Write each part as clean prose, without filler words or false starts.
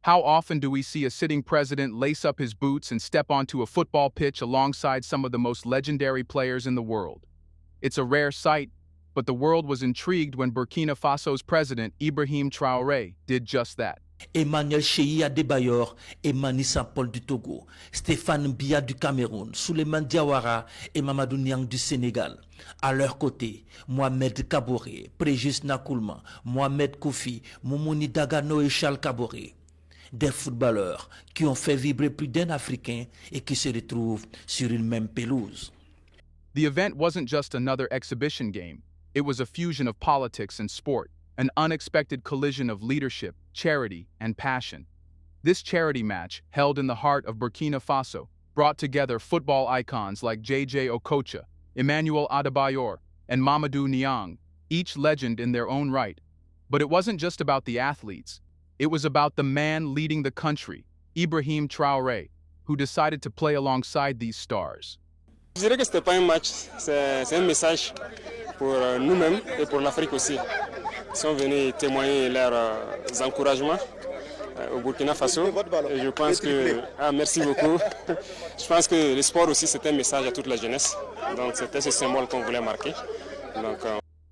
How often do we see a sitting president lace up his boots and step onto a football pitch alongside some of the most legendary players in the world? It's a rare sight, but the world was intrigued when Burkina Faso's president, Ibrahim Traoré, did just that. Emmanuel Cheyi Adebayor et Mani Saint-Paul du Togo, Stéphane Biya du Cameroun, Souleymane Diawara et Mamadou Niang du Sénégal. À leur côté, Mohamed Kaboré, Prégis Nakoulma, Mohamed Koufi, Moumouni Dagano et Charles Kaboré. Des footballeurs qui ont fait vibrer plus d'un Africain et qui se retrouvent sur une même pelouse. The event wasn't just another exhibition game, it was a fusion of politics and sport, an unexpected collision of leadership, charity, and passion. This charity match, held in the heart of Burkina Faso, brought together football icons like J.J. Okocha, Emmanuel Adebayor, and Mamadou Niang, each legend in their own right. But it wasn't just about the athletes. It was about the man leading the country, Ibrahim Traoré, who decided to play alongside these stars. Je dirais que ce n'était pas un match, c'est un message pour nous-mêmes et pour l'Afrique aussi. Ils sont venus témoigner leurs encouragements au Burkina Faso. Et je pense que, merci beaucoup. Je pense que le sport aussi c'est un message à toute la jeunesse. Donc c'était ce symbole qu'on voulait marquer. Donc,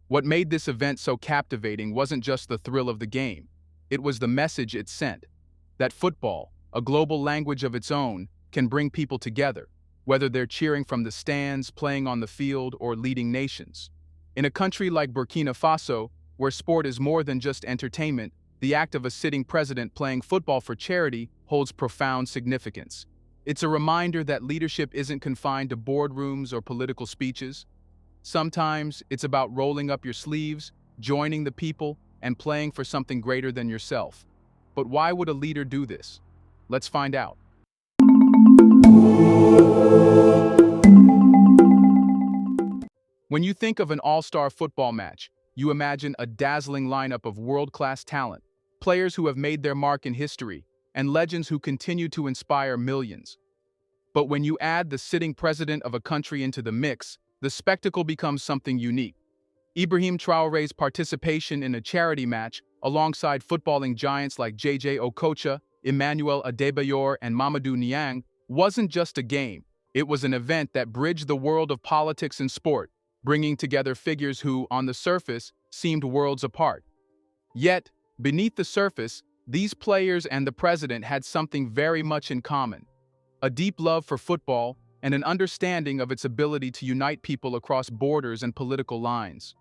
What made this event so captivating wasn't just the thrill of the game. It was the message it sent, that football, a global language of its own, can bring people together, whether they're cheering from the stands, playing on the field, or leading nations. In a country like Burkina Faso, where sport is more than just entertainment, the act of a sitting president playing football for charity holds profound significance. It's a reminder that leadership isn't confined to boardrooms or political speeches. Sometimes it's about rolling up your sleeves, joining the people, and playing for something greater than yourself. But why would a leader do this? Let's find out. When you think of an all-star football match, you imagine a dazzling lineup of world-class talent, players who have made their mark in history, and legends who continue to inspire millions. But when you add the sitting president of a country into the mix, the spectacle becomes something unique. Ibrahim Traoré's participation in a charity match, alongside footballing giants like J.J. Okocha, Emmanuel Adebayor, and Mamadou Niang, wasn't just a game. It was an event that bridged the world of politics and sport, bringing together figures who, on the surface, seemed worlds apart. Yet, beneath the surface, these players and the president had something very much in common: a deep love for football and an understanding of its ability to unite people across borders and political lines.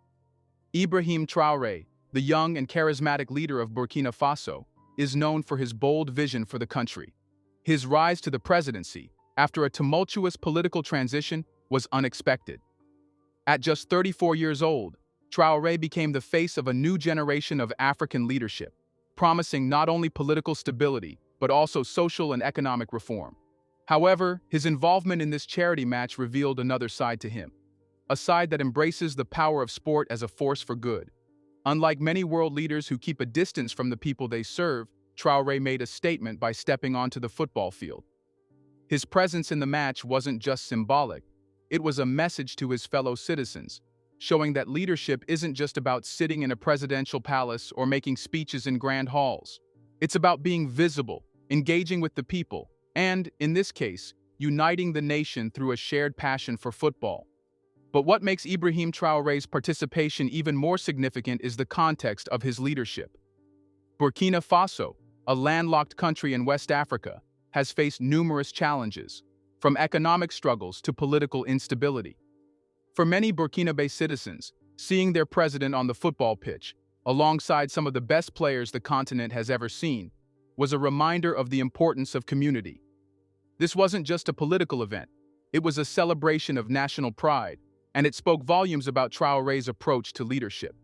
Ibrahim Traoré, the young and charismatic leader of Burkina Faso, is known for his bold vision for the country. His rise to the presidency, after a tumultuous political transition, was unexpected. At just 34 years old, Traoré became the face of a new generation of African leadership, promising not only political stability, but also social and economic reform. However, his involvement in this charity match revealed another side to him, a side that embraces the power of sport as a force for good. Unlike many world leaders who keep a distance from the people they serve, Traoré made a statement by stepping onto the football field. His presence in the match wasn't just symbolic, it was a message to his fellow citizens, showing that leadership isn't just about sitting in a presidential palace or making speeches in grand halls. It's about being visible, engaging with the people, and, in this case, uniting the nation through a shared passion for football. But what makes Ibrahim Traoré's participation even more significant is the context of his leadership. Burkina Faso, a landlocked country in West Africa, has faced numerous challenges, from economic struggles to political instability. For many Burkinabe citizens, seeing their president on the football pitch, alongside some of the best players the continent has ever seen, was a reminder of the importance of community. This wasn't just a political event, it was a celebration of national pride, and it spoke volumes about Traoré's approach to leadership.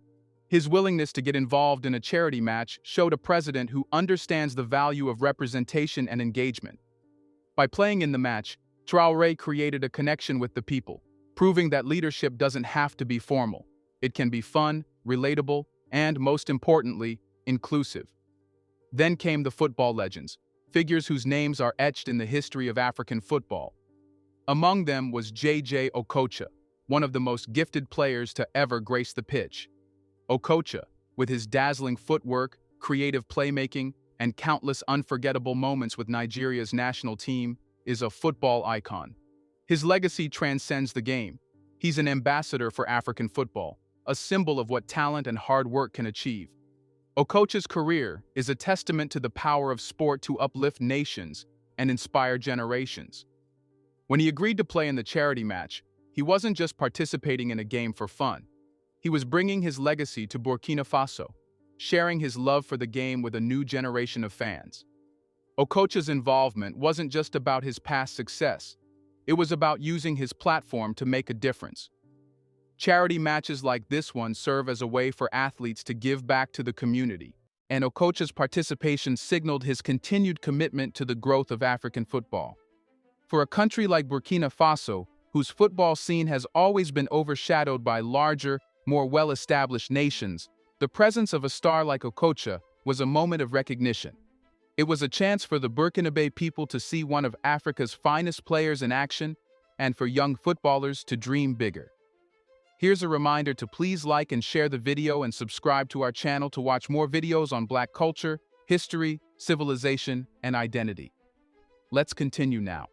His willingness to get involved in a charity match showed a president who understands the value of representation and engagement. By playing in the match, Traoré created a connection with the people, proving that leadership doesn't have to be formal. It can be fun, relatable, and, most importantly, inclusive. Then came the football legends, figures whose names are etched in the history of African football. Among them was J.J. Okocha, one of the most gifted players to ever grace the pitch. Okocha, with his dazzling footwork, creative playmaking, and countless unforgettable moments with Nigeria's national team, is a football icon. His legacy transcends the game. He's an ambassador for African football, a symbol of what talent and hard work can achieve. Okocha's career is a testament to the power of sport to uplift nations and inspire generations. When he agreed to play in the charity match, he wasn't just participating in a game for fun. He was bringing his legacy to Burkina Faso, sharing his love for the game with a new generation of fans. Okocha's involvement wasn't just about his past success. It was about using his platform to make a difference. Charity matches like this one serve as a way for athletes to give back to the community, and Okocha's participation signaled his continued commitment to the growth of African football. For a country like Burkina Faso, whose football scene has always been overshadowed by larger, more well-established nations, the presence of a star like Okocha was a moment of recognition. It was a chance for the Burkinabe people to see one of Africa's finest players in action, and for young footballers to dream bigger. Here's a reminder to please like and share the video and subscribe to our channel to watch more videos on Black culture, history, civilization, and identity. Let's continue now.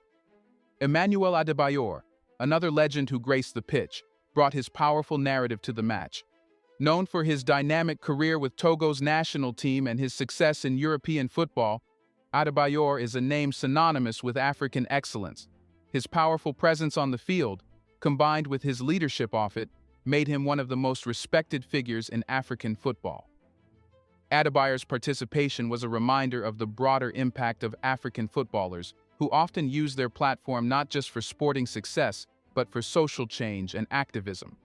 Emmanuel Adebayor, another legend who graced the pitch, brought his powerful narrative to the match. Known for his dynamic career with Togo's national team and his success in European football, Adebayor is a name synonymous with African excellence. His powerful presence on the field, combined with his leadership off it, made him one of the most respected figures in African football. Adebayor's participation was a reminder of the broader impact of African footballers, who often use their platform not just for sporting success, but for social change and activism.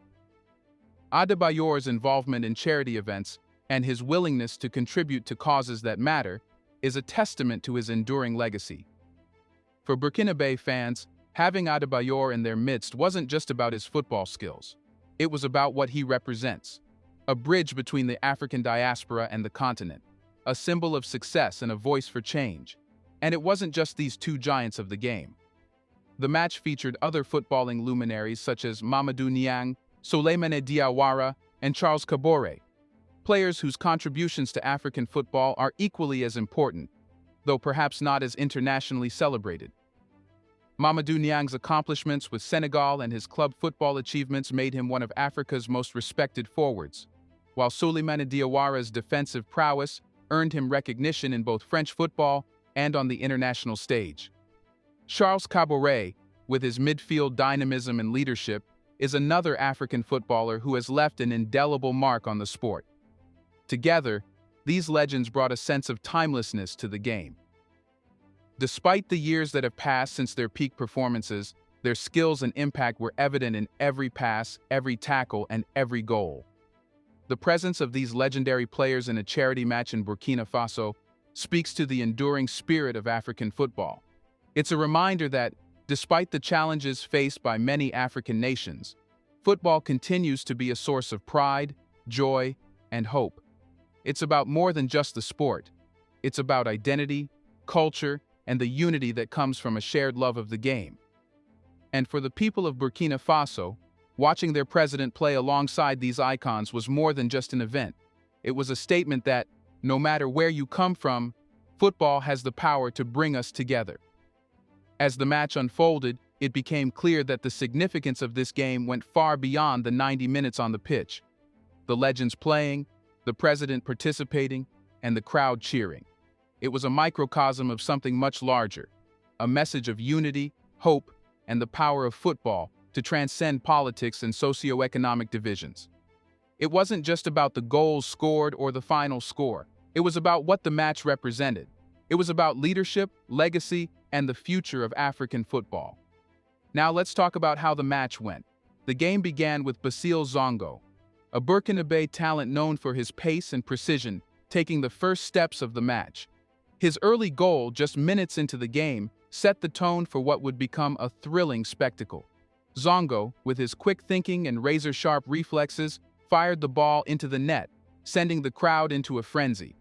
Adebayor's involvement in charity events and his willingness to contribute to causes that matter is a testament to his enduring legacy. For Burkinabe fans, having Adebayor in their midst wasn't just about his football skills. It was about what he represents, a bridge between the African diaspora and the continent, a symbol of success and a voice for change. And it wasn't just these two giants of the game. The match featured other footballing luminaries such as Mamadou Niang, Souleymane Diawara, and Charles Kabore, players whose contributions to African football are equally as important, though perhaps not as internationally celebrated. Mamadou Niang's accomplishments with Senegal and his club football achievements made him one of Africa's most respected forwards, while Souleymane Diawara's defensive prowess earned him recognition in both French football and on the international stage. Charles Kabore, with his midfield dynamism and leadership, is another African footballer who has left an indelible mark on the sport. Together, these legends brought a sense of timelessness to the game. Despite the years that have passed since their peak performances, their skills and impact were evident in every pass, every tackle, and every goal. The presence of these legendary players in a charity match in Burkina Faso speaks to the enduring spirit of African football. It's a reminder that, despite the challenges faced by many African nations, football continues to be a source of pride, joy, and hope. It's about more than just the sport. It's about identity, culture, and the unity that comes from a shared love of the game. And for the people of Burkina Faso, watching their president play alongside these icons was more than just an event. It was a statement that, no matter where you come from, football has the power to bring us together. As the match unfolded, it became clear that the significance of this game went far beyond the 90 minutes on the pitch. The legends playing, the president participating, and the crowd cheering. It was a microcosm of something much larger, a message of unity, hope, and the power of football to transcend politics and socioeconomic divisions. It wasn't just about the goals scored or the final score. It was about what the match represented. It was about leadership, legacy, and the future of African football. Now let's talk about how the match went. The game began with Basile Zongo, a Burkinabe talent known for his pace and precision, taking the first steps of the match. His early goal, just minutes into the game, set the tone for what would become a thrilling spectacle. Zongo, with his quick thinking and razor-sharp reflexes, fired the ball into the net, sending the crowd into a frenzy.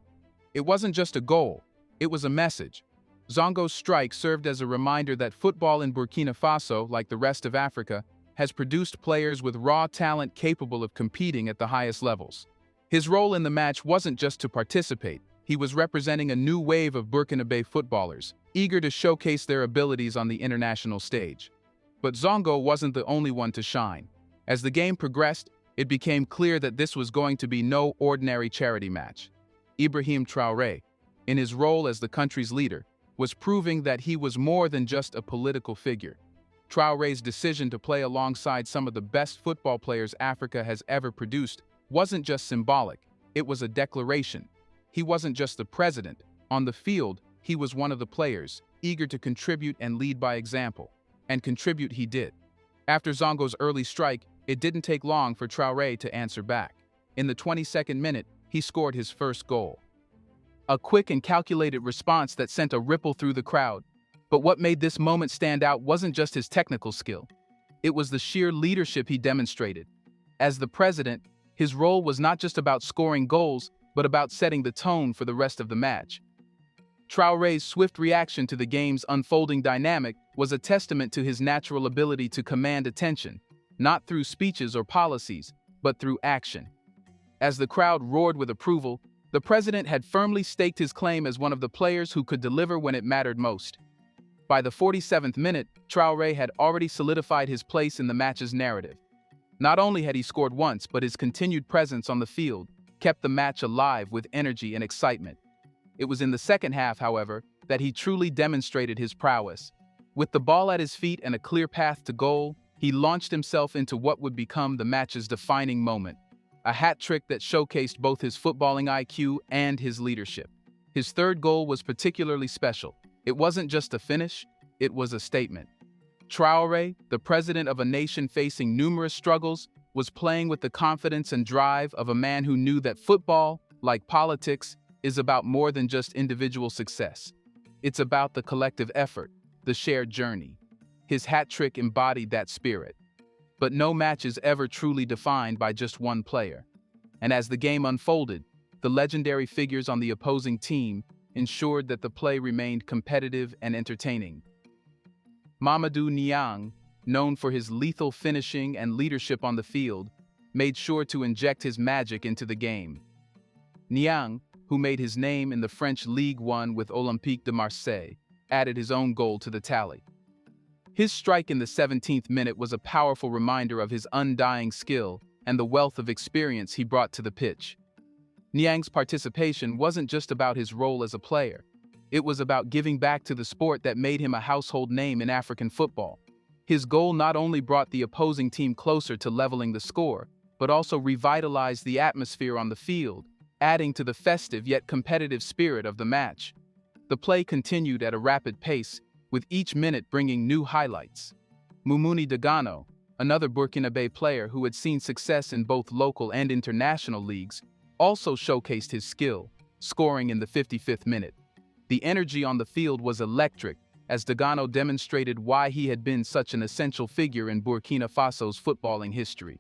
It wasn't just a goal, it was a message. Zongo's strike served as a reminder that football in Burkina Faso, like the rest of Africa, has produced players with raw talent capable of competing at the highest levels. His role in the match wasn't just to participate, He was representing a new wave of Burkina Faso footballers, eager to showcase their abilities on the international stage. But Zongo wasn't the only one to shine. As the game progressed, it became clear that this was going to be no ordinary charity match. Ibrahim Traoré, in his role as the country's leader, was proving that he was more than just a political figure. Traoré's decision to play alongside some of the best football players Africa has ever produced wasn't just symbolic, it was a declaration. He wasn't just the president. On the field, he was one of the players, eager to contribute and lead by example. And contribute he did. After Zongo's early strike, it didn't take long for Traoré to answer back. In the 22nd minute, he scored his first goal. A quick and calculated response that sent a ripple through the crowd. But what made this moment stand out wasn't just his technical skill. It was the sheer leadership he demonstrated. As the president, his role was not just about scoring goals, but about setting the tone for the rest of the match. Traoré's swift reaction to the game's unfolding dynamic was a testament to his natural ability to command attention, not through speeches or policies, but through action. As the crowd roared with approval, the president had firmly staked his claim as one of the players who could deliver when it mattered most. By the 47th minute, Traoré had already solidified his place in the match's narrative. Not only had he scored once, but his continued presence on the field kept the match alive with energy and excitement. It was in the second half, however, that he truly demonstrated his prowess. With the ball at his feet and a clear path to goal, he launched himself into what would become the match's defining moment. A hat trick that showcased both his footballing IQ and his leadership. His third goal was particularly special. It wasn't just a finish, it was a statement. Traoré, the president of a nation facing numerous struggles, was playing with the confidence and drive of a man who knew that football, like politics, is about more than just individual success. It's about the collective effort, the shared journey. His hat trick embodied that spirit. But no match is ever truly defined by just one player. And as the game unfolded, the legendary figures on the opposing team ensured that the play remained competitive and entertaining. Mamadou Niang, known for his lethal finishing and leadership on the field, made sure to inject his magic into the game. Niang, who made his name in the French Ligue 1 with Olympique de Marseille, added his own goal to the tally. His strike in the 17th minute was a powerful reminder of his undying skill and the wealth of experience he brought to the pitch. Niang's participation wasn't just about his role as a player. It was about giving back to the sport that made him a household name in African football. His goal not only brought the opposing team closer to leveling the score, but also revitalized the atmosphere on the field, adding to the festive yet competitive spirit of the match. The play continued at a rapid pace, with each minute bringing new highlights. Moumouni Dagano, another Burkina Faso player who had seen success in both local and international leagues, also showcased his skill, scoring in the 55th minute. The energy on the field was electric, as Dagano demonstrated why he had been such an essential figure in Burkina Faso's footballing history.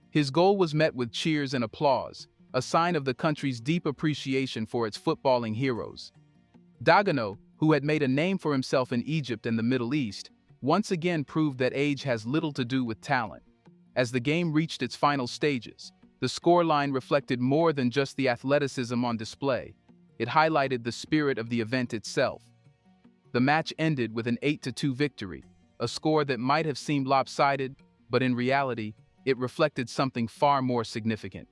His goal was met with cheers and applause, a sign of the country's deep appreciation for its footballing heroes. Dagano, who had made a name for himself in Egypt and the Middle East, once again proved that age has little to do with talent. As the game reached its final stages, the scoreline reflected more than just the athleticism on display. It highlighted the spirit of the event itself. The match ended with an 8-2 victory, a score that might have seemed lopsided, but in reality, it reflected something far more significant.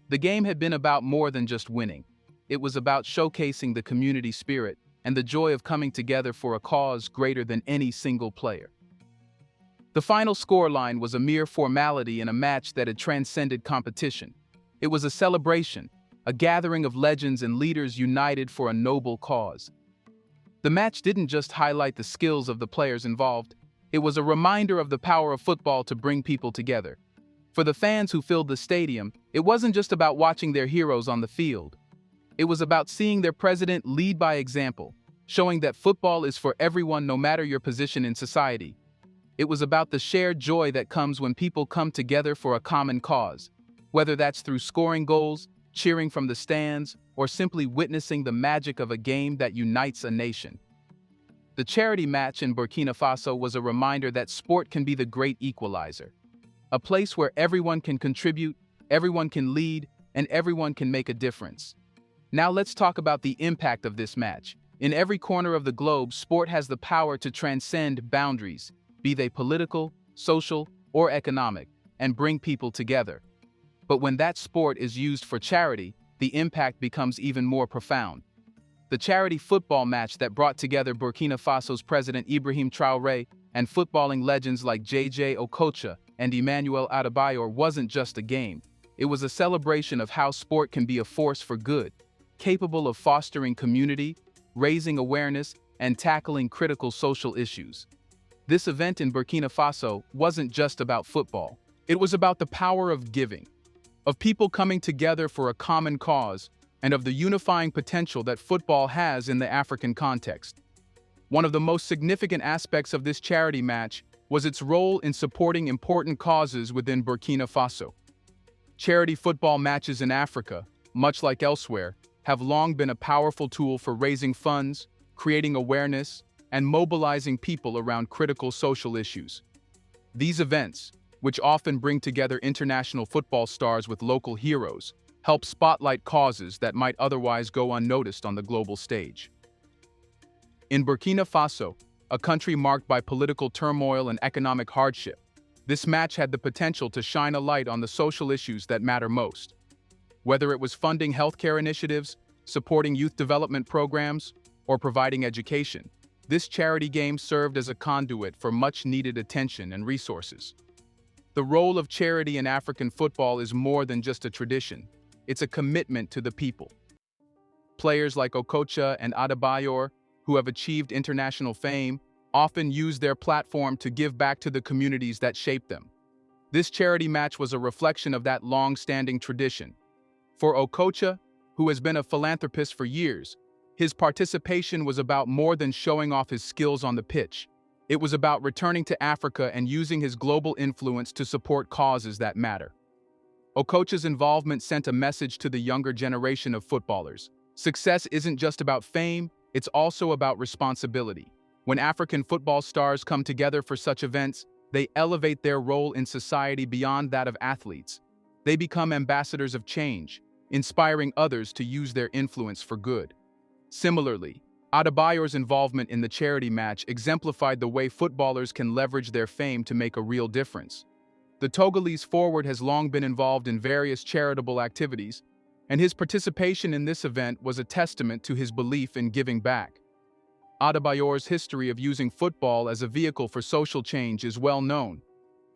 The game had been about more than just winning. It was about showcasing the community spirit and the joy of coming together for a cause greater than any single player. The final scoreline was a mere formality in a match that had transcended competition. It was a celebration, a gathering of legends and leaders united for a noble cause. The match didn't just highlight the skills of the players involved, it was a reminder of the power of football to bring people together. For the fans who filled the stadium, it wasn't just about watching their heroes on the field. It was about seeing their president lead by example, showing that football is for everyone no matter your position in society. It was about the shared joy that comes when people come together for a common cause, whether that's through scoring goals, cheering from the stands, or simply witnessing the magic of a game that unites a nation. The charity match in Burkina Faso was a reminder that sport can be the great equalizer, a place where everyone can contribute, everyone can lead, and everyone can make a difference. Now let's talk about the impact of this match. In every corner of the globe, sport has the power to transcend boundaries, be they political, social, or economic, and bring people together. But when that sport is used for charity, the impact becomes even more profound. The charity football match that brought together Burkina Faso's president Ibrahim Traoré and footballing legends like JJ Okocha and Emmanuel Adebayor wasn't just a game. It was a celebration of how sport can be a force for good, capable of fostering community, raising awareness, and tackling critical social issues. This event in Burkina Faso wasn't just about football. It was about the power of giving, of people coming together for a common cause, and of the unifying potential that football has in the African context. One of the most significant aspects of this charity match was its role in supporting important causes within Burkina Faso. Charity football matches in Africa, much like elsewhere, have long been a powerful tool for raising funds, creating awareness, and mobilizing people around critical social issues. These events, which often bring together international football stars with local heroes, help spotlight causes that might otherwise go unnoticed on the global stage. In Burkina Faso, a country marked by political turmoil and economic hardship, this match had the potential to shine a light on the social issues that matter most. Whether it was funding healthcare initiatives, supporting youth development programs, or providing education, this charity game served as a conduit for much-needed attention and resources. The role of charity in African football is more than just a tradition. It's a commitment to the people. Players like Okocha and Adebayor, who have achieved international fame, often use their platform to give back to the communities that shape them. This charity match was a reflection of that long-standing tradition. For Okocha, who has been a philanthropist for years, his participation was about more than showing off his skills on the pitch. It was about returning to Africa and using his global influence to support causes that matter. Okocha's involvement sent a message to the younger generation of footballers. Success isn't just about fame, it's also about responsibility. When African football stars come together for such events, they elevate their role in society beyond that of athletes. They become ambassadors of change, inspiring others to use their influence for good. Similarly, Adebayor's involvement in the charity match exemplified the way footballers can leverage their fame to make a real difference. The Togolese forward has long been involved in various charitable activities, and his participation in this event was a testament to his belief in giving back. Adebayor's history of using football as a vehicle for social change is well known,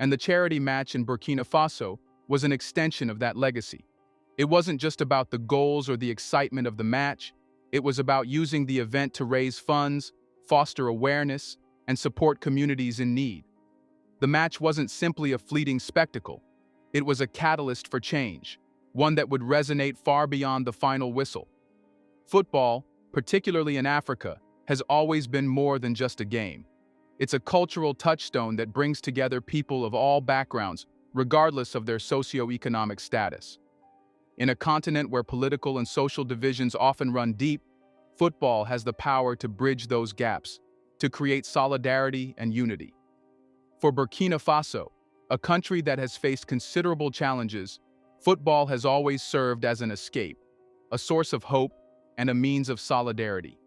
and the charity match in Burkina Faso was an extension of that legacy. It wasn't just about the goals or the excitement of the match, it was about using the event to raise funds, foster awareness, and support communities in need. The match wasn't simply a fleeting spectacle, it was a catalyst for change, one that would resonate far beyond the final whistle. Football, particularly in Africa, has always been more than just a game. It's a cultural touchstone that brings together people of all backgrounds, regardless of their socioeconomic status. In a continent where political and social divisions often run deep, football has the power to bridge those gaps, to create solidarity and unity. For Burkina Faso, a country that has faced considerable challenges, football has always served as an escape, a source of hope, and a means of solidarity.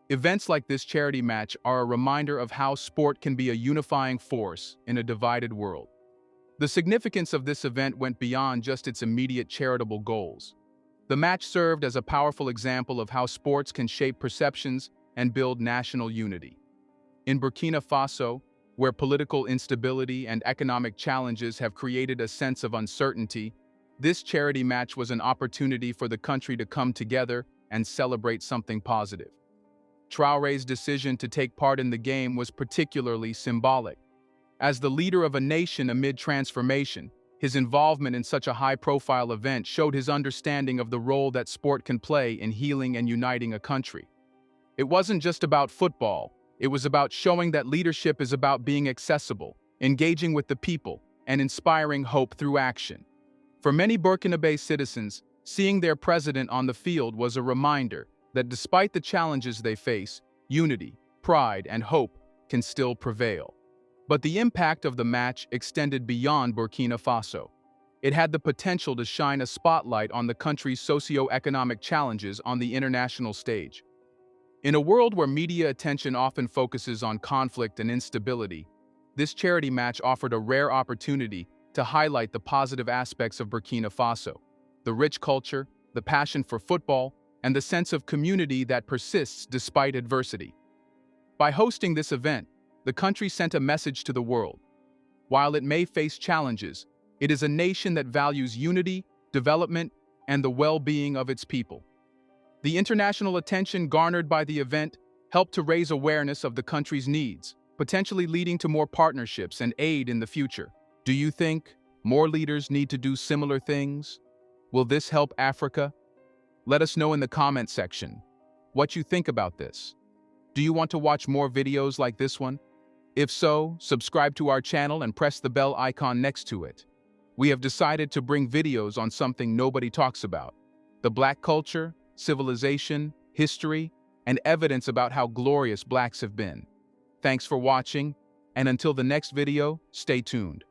Events like this charity match are a reminder of how sport can be a unifying force in a divided world. The significance of this event went beyond just its immediate charitable goals. The match served as a powerful example of how sports can shape perceptions and build national unity. In Burkina Faso, where political instability and economic challenges have created a sense of uncertainty, this charity match was an opportunity for the country to come together and celebrate something positive. Traoré's decision to take part in the game was particularly symbolic. As the leader of a nation amid transformation, his involvement in such a high-profile event showed his understanding of the role that sport can play in healing and uniting a country. It wasn't just about football, it was about showing that leadership is about being accessible, engaging with the people, and inspiring hope through action. For many Burkinabe citizens, seeing their president on the field was a reminder that despite the challenges they face, unity, pride, and hope can still prevail. But the impact of the match extended beyond Burkina Faso. It had the potential to shine a spotlight on the country's socio-economic challenges on the international stage. In a world where media attention often focuses on conflict and instability, this charity match offered a rare opportunity to highlight the positive aspects of Burkina Faso, the rich culture, the passion for football, and the sense of community that persists despite adversity. By hosting this event, the country sent a message to the world. While it may face challenges, it is a nation that values unity, development, and the well-being of its people. The international attention garnered by the event helped to raise awareness of the country's needs, potentially leading to more partnerships and aid in the future. Do you think more leaders need to do similar things? Will this help Africa? Let us know in the comment section what you think about this. Do you want to watch more videos like this one? If so, subscribe to our channel and press the bell icon next to it. We have decided to bring videos on something nobody talks about: the Black culture, civilization, history, and evidence about how glorious Blacks have been. Thanks for watching, and until the next video, stay tuned.